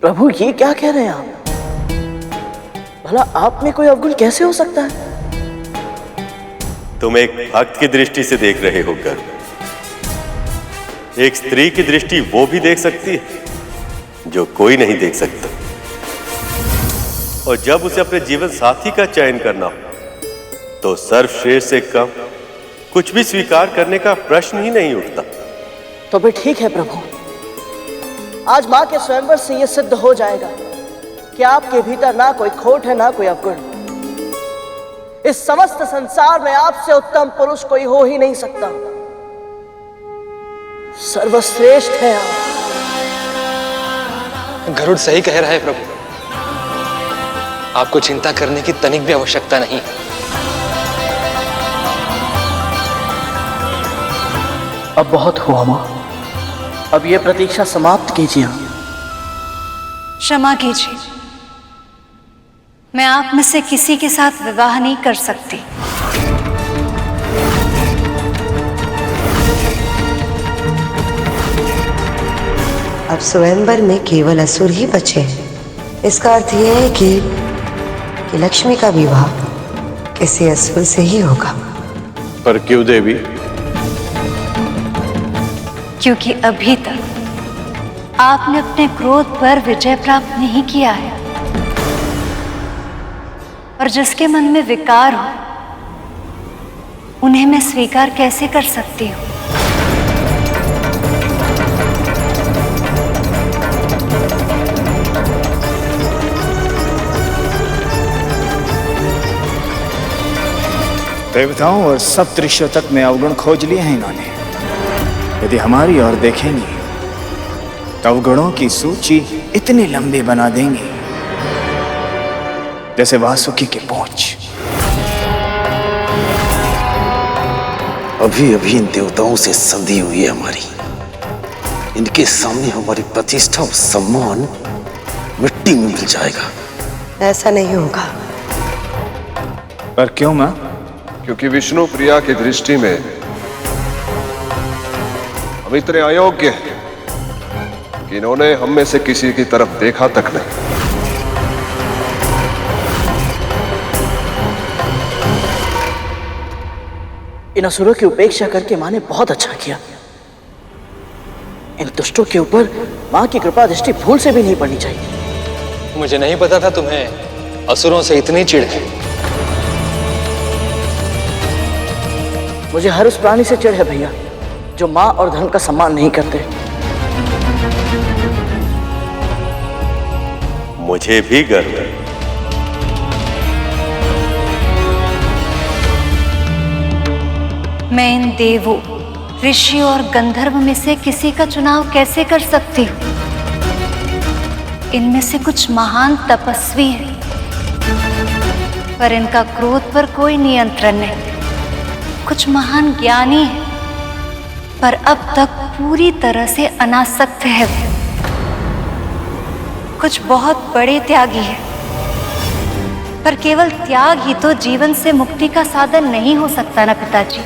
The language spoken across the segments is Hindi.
प्रभु ये क्या कह रहे हैं आप? भला आप में कोई अवगुण कैसे हो सकता है? तुम एक भक्त की दृष्टि से देख रहे हो गर्व। एक स्त्री की दृष्टि वो भी देख सकती है जो कोई नहीं देख सकता। और जब उसे अपने जीवन साथी का चयन करना हो तो सर्वश्रेष्ठ से कम कुछ भी स्वीकार करने का प्रश्न ही नहीं उठता। तो भी ठीक है प्रभु, आज मां के स्वयंवर से यह सिद्ध हो जाएगा कि आपके भीतर ना कोई खोट है ना कोई अवगुण। इस समस्त संसार में आपसे उत्तम पुरुष कोई हो ही नहीं सकता। सर्वश्रेष्ठ है आप। गरुड़ सही कह रहा है प्रभु, आपको चिंता करने की तनिक भी आवश्यकता नहीं। अब बहुत हुआ मां, अब यह प्रतीक्षा समाप्त कीजिए। क्षमा कीजिए, मैं आप में से किसी के साथ विवाह नहीं कर सकती। अब स्वयंवर में केवल असुर ही बचे हैं। इसका अर्थ यह है कि लक्ष्मी का विवाह किसी असुर से ही होगा। पर क्यों देवी? क्योंकि अभी तक आपने अपने क्रोध पर विजय प्राप्त नहीं किया है, और जिसके मन में विकार हो उन्हें मैं स्वीकार कैसे कर सकती हूँ? देवताओं और सप्तऋषियों तक में अवगुण खोज लिए हैं इन्होंने। यदि हमारी ओर देखेंगे तो अवगुणों की सूची इतनी लंबी बना देंगे जैसे वासुकी की पूंछ। अभी अभी इन देवताओं से संधि हुई है हमारी। इनके सामने हमारी प्रतिष्ठा और सम्मान मिट्टी में मिल जाएगा। ऐसा नहीं होगा। पर क्यों मां? क्योंकि विष्णु प्रिया की दृष्टि में हम इतने अयोग्य हैं कि इन्होंने हम में से किसी की तरफ देखा तक नहीं। इन असुरों की उपेक्षा करके मां ने बहुत अच्छा किया। इन दुष्टों के ऊपर मां की कृपा दृष्टि भूल से भी नहीं पड़नी चाहिए। मुझे नहीं पता था तुम्हें असुरों से इतनी चिढ़ है। मुझे हर उस प्राणी से चिढ़ है भैया जो मां और धर्म का सम्मान नहीं करते। मुझे भी गर्व है। मैं इन देवों, ऋषियों और गंधर्व में से किसी का चुनाव कैसे कर सकती हूँ? इनमें से कुछ महान तपस्वी हैं, पर इनका क्रोध पर कोई नियंत्रण नहीं। कुछ महान ज्ञानी हैं, पर अब तक पूरी तरह से अनासक्त है। कुछ बहुत बड़े त्यागी हैं, पर केवल त्याग ही तो जीवन से मुक्ति का साधन नहीं हो सकता ना पिताजी।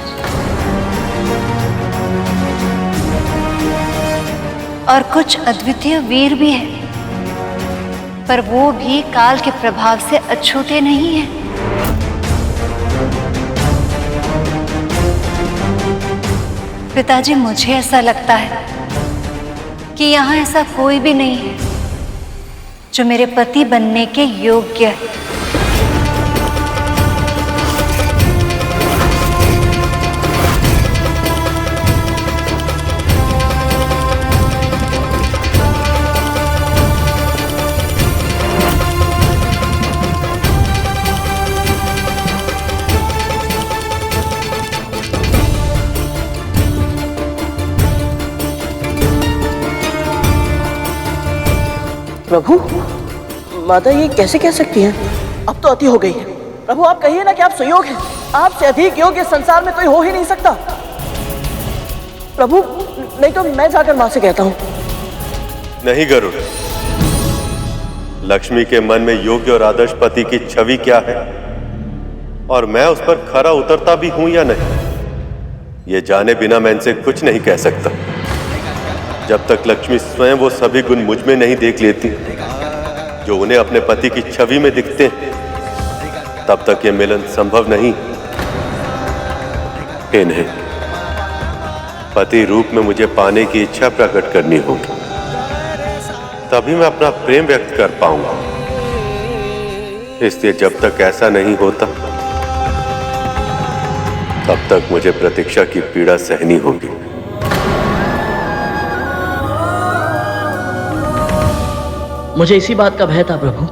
और कुछ अद्वितीय वीर भी हैं, पर वो भी काल के प्रभाव से अछूते नहीं हैं। पिताजी, मुझे ऐसा लगता है कि यहाँ ऐसा कोई भी नहीं है जो मेरे पति बनने के योग्य है। प्रभु, माता ये कैसे कह सकती हैं? अब तो अति हो गई है। प्रभु आप कहिए ना कि आप सुयोग हैं। आपसे अधिक योग्य संसार में कोई हो ही नहीं सकता। प्रभु, नहीं तो मैं जाकर मां से कहता हूं। नहीं गरुड़, लक्ष्मी के मन में योग्य और आदर्श पति की छवि क्या है और मैं उस पर खरा उतरता भी हूं या नहीं, ये जाने बिना मैं इनसे कुछ नहीं कह सकता। जब तक लक्ष्मी स्वयं वो सभी गुण मुझ में नहीं देख लेती जो उन्हें अपने पति की छवि में दिखते हैं, तब तक ये मिलन संभव नहीं। इन्हें पति रूप में मुझे पाने की इच्छा प्रकट करनी होगी, तभी मैं अपना प्रेम व्यक्त कर पाऊंगा। इसलिए जब तक ऐसा नहीं होता, तब तक मुझे प्रतीक्षा की पीड़ा सहनी होगी। मुझे इसी बात का भय था प्रभु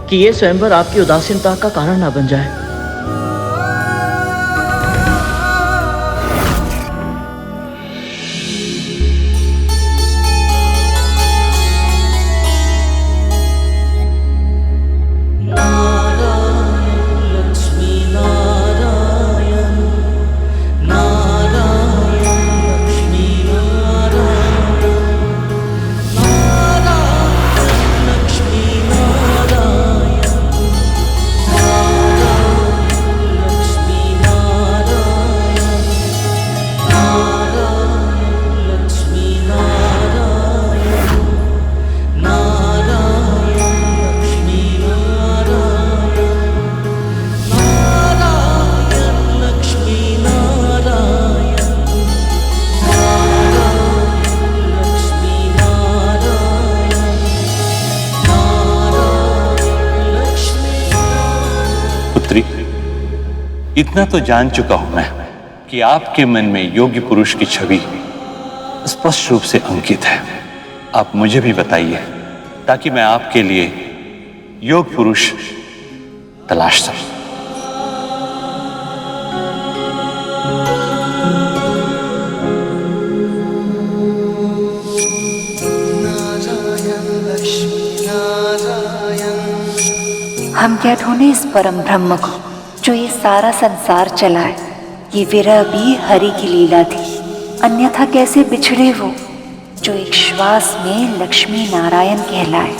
कि ये स्वयंवर आपकी उदासीनता का कारण ना बन जाए। इतना तो जान चुका हूं मैं कि आपके मन में योग्य पुरुष की छवि स्पष्ट रूप से अंकित है। आप मुझे भी बताइए ताकि मैं आपके लिए योग्य पुरुष तलाश सकूं। हम क्या ढूंढे इस परम ब्रह्म को जो ये सारा संसार चलाए। ये विरह भी हरि की लीला थी, अन्यथा कैसे बिछड़े वो जो एक श्वास में लक्ष्मी नारायण कहलाए।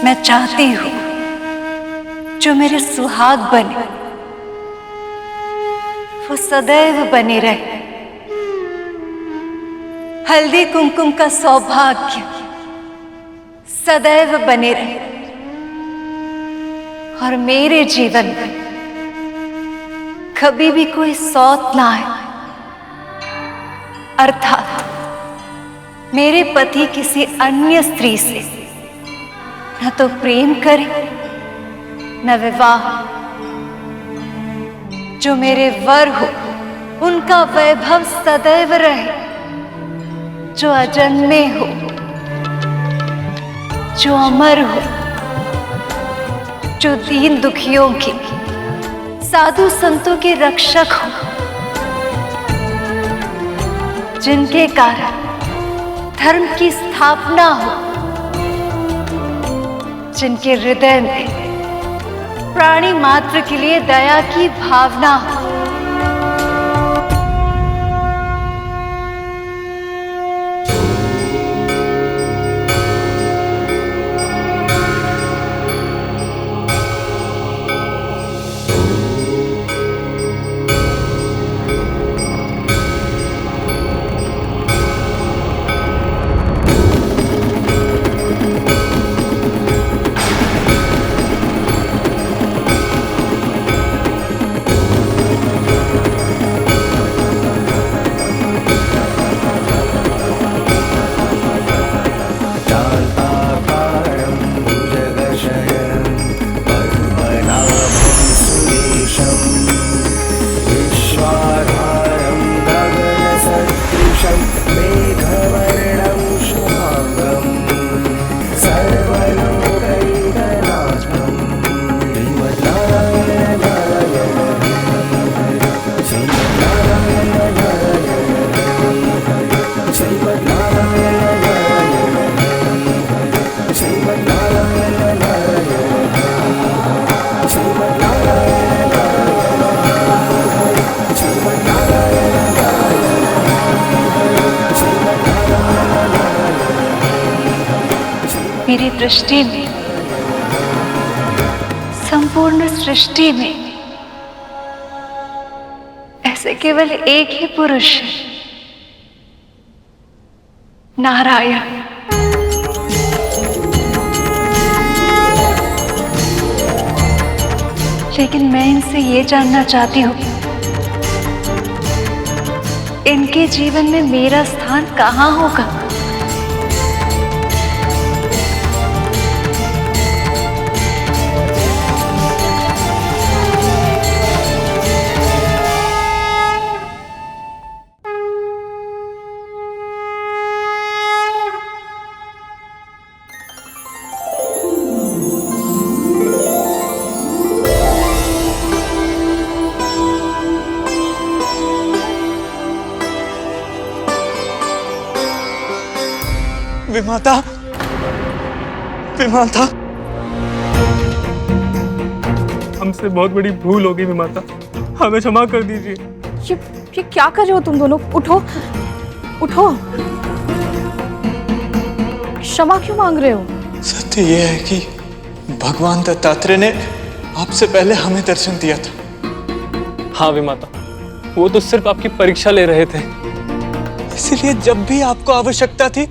मैं चाहती हूँ जो मेरे सुहाग बने वो सदैव बने रहे। हल्दी कुमकुम का सौभाग्य सदैव बने रहे और मेरे जीवन में कभी भी कोई सौत ना आए, अर्थात मेरे पति किसी अन्य स्त्री से न तो प्रेम करे न विवाह। जो मेरे वर हो उनका वैभव सदैव रहे, जो अजन्मे हो, जो अमर हो, जो दीन दुखियों के साधु संतों के रक्षक हो, जिनके कारण धर्म की स्थापना हो, जिनके हृदय में प्राणी मात्र के लिए दया की भावना हो। मेरी दृष्टि में संपूर्ण सृष्टि में ऐसे केवल एक ही पुरुष है नारायण। लेकिन मैं इनसे ये जानना चाहती हूँ, इनके जीवन में मेरा स्थान कहाँ होगा? विमाता, विमाता, हमसे बहुत बड़ी भूल हो गई विमाता, हमें क्षमा कर दीजिए। ये क्या कर रहे हो तुम दोनों? उठो, उठो। क्षमा क्यों मांग रहे हो? सत्य यह है कि भगवान दत्तात्रेय ने आपसे पहले हमें दर्शन दिया था। हाँ विमाता, वो तो सिर्फ आपकी परीक्षा ले रहे थे। इसलिए जब भी आपको आवश्यकता थी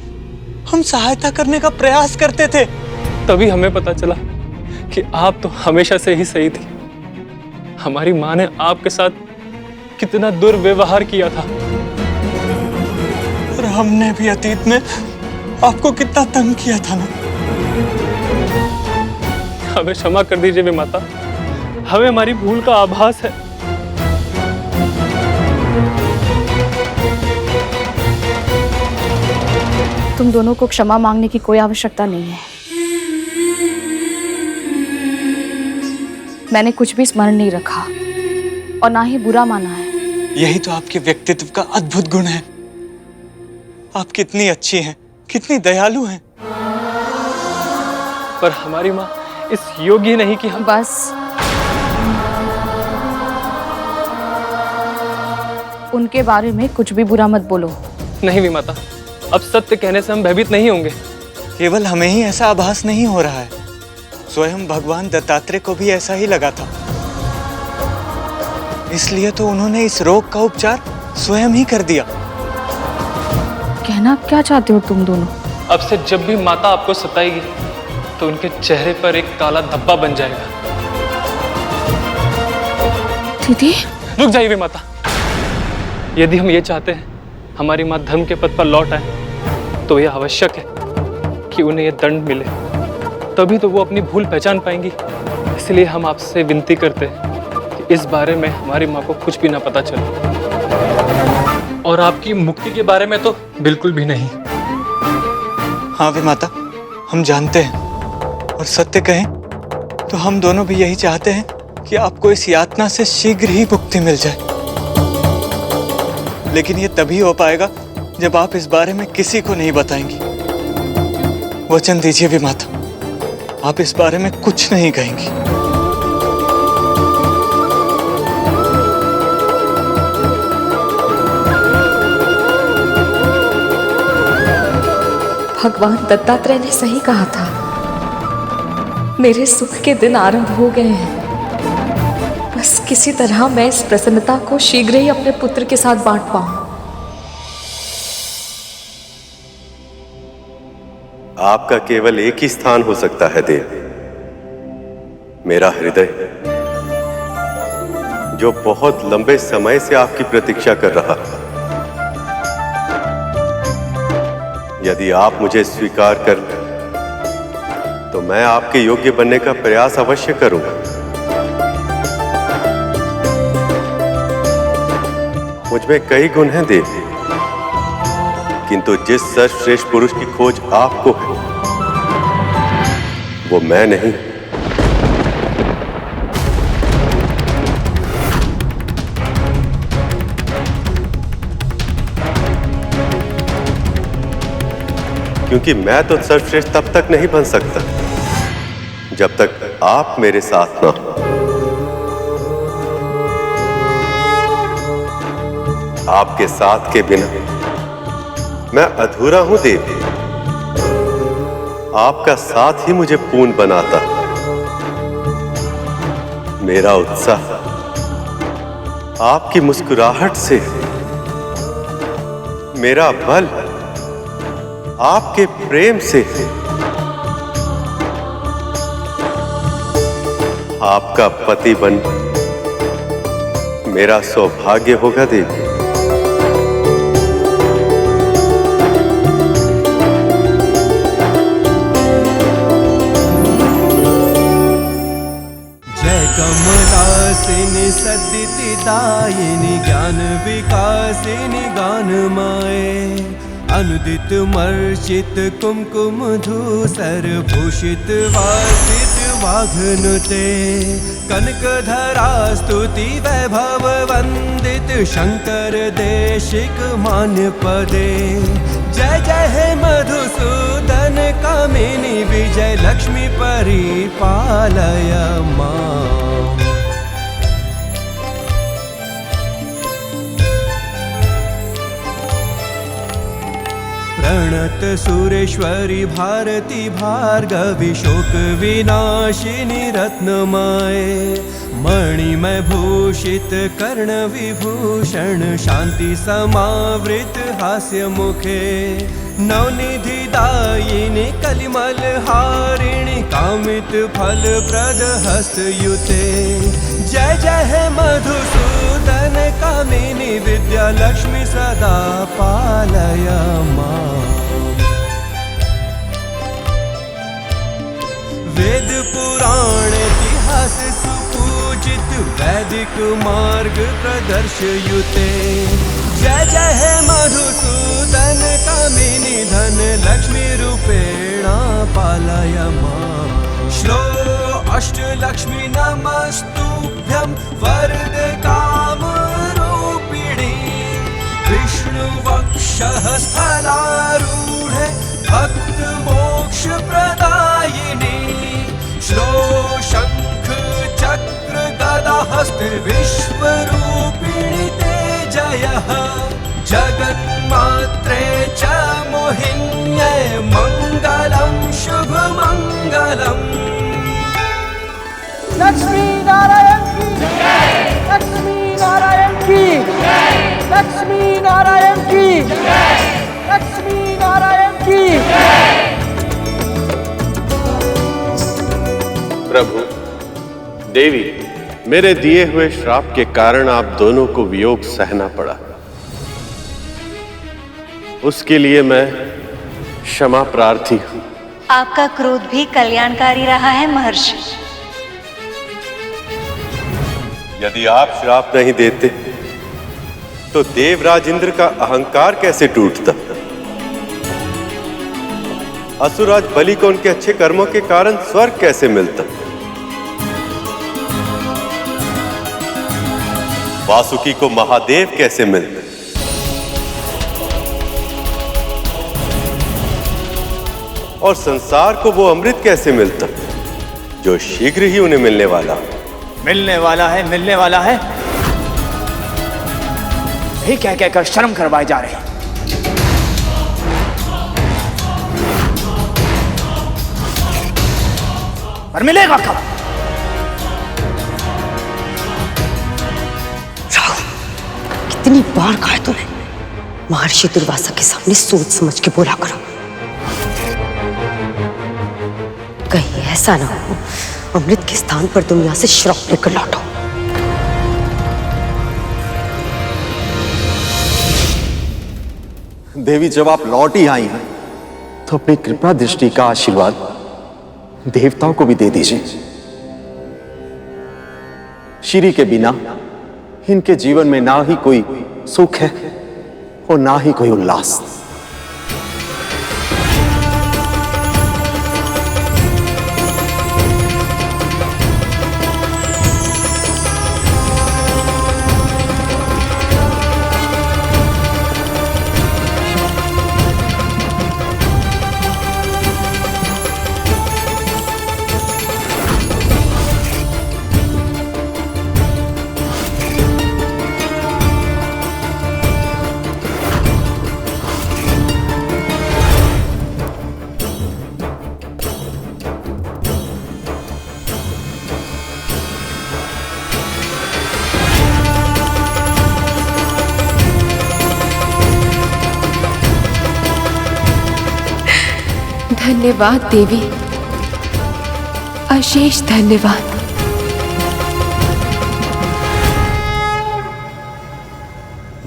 हम सहायता करने का प्रयास करते थे। तभी हमें पता चला कि आप तो हमेशा से ही सही थी। हमारी माँ ने आपके साथ कितना दुर्व्यवहार किया था, और हमने भी अतीत में आपको कितना तंग किया था ना। हमें क्षमा कर दीजिए विमाता, हमें हमारी भूल का आभास है। तुम दोनों को क्षमा मांगने की कोई आवश्यकता नहीं है। मैंने कुछ भी स्मरण नहीं रखा और ना ही बुरा माना है। यही तो आपके व्यक्तित्व का अद्भुत गुण है। आप कितनी अच्छी हैं, कितनी दयालु हैं। पर हमारी माँ इस योग्य नहीं कि हम। बस, उनके बारे में कुछ भी बुरा मत बोलो। नहीं विमाता, अब सत्य कहने से हम भयभीत नहीं होंगे। केवल हमें ही ऐसा आभास नहीं हो रहा है, स्वयं भगवान दत्तात्रेय को भी ऐसा ही लगा था। इसलिए तो उन्होंने इस रोग का उपचार स्वयं ही कर दिया। कहना क्या चाहते हो तुम दोनों? अब से जब भी माता आपको सताएगी तो उनके चेहरे पर एक काला धब्बा बन जाएगा। दीदी, रुक जाइए माता। यदि हम ये चाहते हैं हमारी माँ धर्म के पथ पर लौट आए, तो यह आवश्यक है कि उन्हें यह दंड मिले, तभी तो वो अपनी भूल पहचान पाएंगी। इसलिए हम आपसे विनती करते हैं कि इस बारे में हमारी माँ को कुछ भी ना पता चले, और आपकी मुक्ति के बारे में तो बिल्कुल भी नहीं। हाँ विमाता, हम जानते हैं, और सत्य कहें तो हम दोनों भी यही चाहते हैं कि आपको इस यातना से शीघ्र ही मुक्ति मिल जाए। लेकिन ये तभी हो पाएगा जब आप इस बारे में किसी को नहीं बताएंगी। वचन दीजिए विमाता, आप इस बारे में कुछ नहीं कहेंगी। भगवान दत्तात्रेय ने सही कहा था। मेरे सुख के दिन आरंभ हो गए हैं। बस किसी तरह मैं इस प्रसन्नता को शीघ्र ही अपने पुत्र के साथ बांट पाऊं। आपका केवल एक ही स्थान हो सकता है देव, मेरा हृदय, जो बहुत लंबे समय से आपकी प्रतीक्षा कर रहा। यदि आप मुझे स्वीकार कर लें तो मैं आपके योग्य बनने का प्रयास अवश्य करूंगा। मुझ में कई गुण हैं देव, किंतु जिस सर्वश्रेष्ठ पुरुष की खोज आपको है वो मैं नहीं। क्योंकि मैं तो सर्वश्रेष्ठ तब तक नहीं बन सकता जब तक आप मेरे साथ ना हो। आपके साथ के बिना मैं अधूरा हूं देवी। आपका साथ ही मुझे पूर्ण बनाता। मेरा उत्साह आपकी मुस्कुराहट से, मेरा बल आपके प्रेम से आपका पति बन मेरा सौभाग्य होगा देवी। कमलासिनी सद्दिदायिनी ज्ञान विकासिनी गानमाये अनुदित मर्चित कुमकुम धूसर भूषित वासित वाघनुते कनकधरा स्तुति वैभव वंदित शंकर देशिक मान्य पदे जय जय हे मधुसूदन कामिनी विजय लक्ष्मी परिपालय मां। प्रणत सुरेश्वरी भारती भार्गवी शोक विनाशिनी रत्नमाये मणिमय भूषित कर्ण विभूषण शांति समावृत हास्य मुखे नवनिधि दायिनी कलिमल हारिणी कामित फल प्रद हस्तयुते जय जय हे मधुसूदन कामिनी विद्या लक्ष्मी सदा पालय मां। वेद पुराण इतिहास सुपूजित वैदिक मार्ग प्रदर्शयुते जय जय हे मधुसूदन कामिनी धन लक्ष्मी रूपेण पालय मां। श्लो अष्टलक्ष्मी नमस्तुभ्यं वरद काम रूपिणी विष्णु वक्षः स्थलारूढे भक्त मोक्ष प्रदायिनी श्लो शंख चक्र गदा हस्ते विश्वरूपिणी ते जयः जगन्मात्रे च मोहिन्यै मंगलम शुभ मंगलम। लक्ष्मी नारायण की जय, लक्ष्मी नारायण की जय, लक्ष्मी नारायण की जय, लक्ष्मी नारायण की जय। प्रभु देवी, मेरे दिए हुए श्राप के कारण आप दोनों को वियोग सहना पड़ा। उसके लिए मैं क्षमा प्रार्थी हूं। आपका क्रोध भी कल्याणकारी रहा है महर्षि। यदि आप श्राप नहीं देते तो देवराज इंद्र का अहंकार कैसे टूटता? असुराज बलि को उनके अच्छे कर्मों के कारण स्वर्ग कैसे मिलता? वासुकी को महादेव कैसे मिलते? और संसार को वो अमृत कैसे मिलता जो शीघ्र ही उन्हें मिलने वाला है? मिलने वाला है, मिलने वाला है, यही कह कहकर शर्म करवाए जा रहे हैं। पर मिलेगा कब? कितनी बार कहा है तूने महर्षि दुर्वासा के सामने सोच समझ के बोला करो, कहीं ऐसा ना हो अमृत के स्थान पर तुम यहां से श्राप लेकर लौटो। देवी, जब आप लौट ही आई हैं तो अपनी कृपा दृष्टि का आशीर्वाद देवताओं को भी दे दीजिए। श्री के बिना इनके जीवन में ना ही कोई सुख है और ना ही कोई उल्लास। धन्यवाद देवी, अशेष धन्यवाद।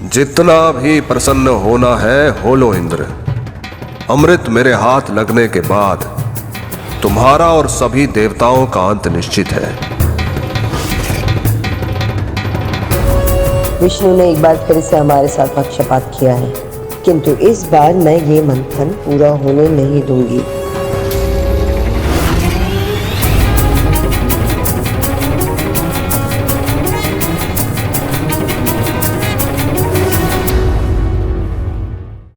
जितना भी प्रसन्न होना है हो लो इंद्र। अमृत मेरे हाथ लगने के बाद तुम्हारा और सभी देवताओं का अंत निश्चित है। विष्णु ने एक बार फिर से हमारे साथ पक्षपात किया है, किंतु इस बार मैं ये मंथन पूरा होने नहीं दूंगी।